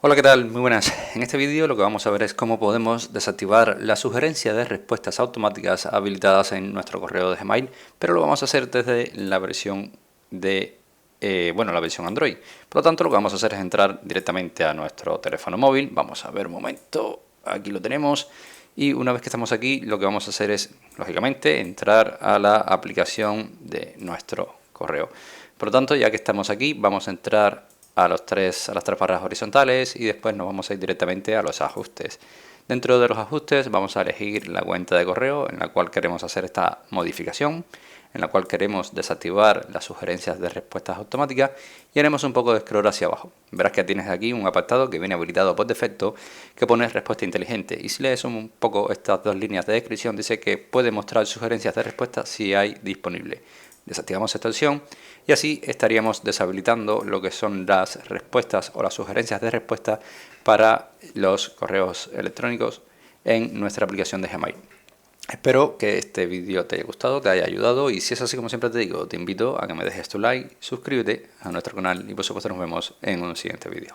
Hola, ¿qué tal? Muy buenas. En este vídeo lo que vamos a ver es cómo podemos desactivar la sugerencia de respuestas automáticas habilitadas en nuestro correo de Gmail, pero lo vamos a hacer desde la versión la versión Android. Por lo tanto, lo que vamos a hacer es entrar directamente a nuestro teléfono móvil. Vamos a ver un momento, aquí lo tenemos. Y una vez que estamos aquí, lo que vamos a hacer es, lógicamente, entrar a la aplicación de nuestro correo. Por lo tanto, ya que estamos aquí, vamos a entrar a las tres barras horizontales y después nos vamos a ir directamente a los ajustes. Dentro de los ajustes vamos a elegir la cuenta de correo en la cual queremos hacer esta modificación, en la cual queremos desactivar las sugerencias de respuestas automáticas y haremos un poco de scroll hacia abajo. Verás que tienes aquí un apartado que viene habilitado por defecto que pone respuesta inteligente, y si lees un poco estas dos líneas de descripción dice que puede mostrar sugerencias de respuesta si hay disponible. Desactivamos esta opción y así estaríamos deshabilitando lo que son las respuestas o las sugerencias de respuesta para los correos electrónicos en nuestra aplicación de Gmail. Espero que este vídeo te haya gustado, te haya ayudado, y si es así, como siempre te digo, te invito a que me dejes tu like, suscríbete a nuestro canal y por supuesto nos vemos en un siguiente vídeo.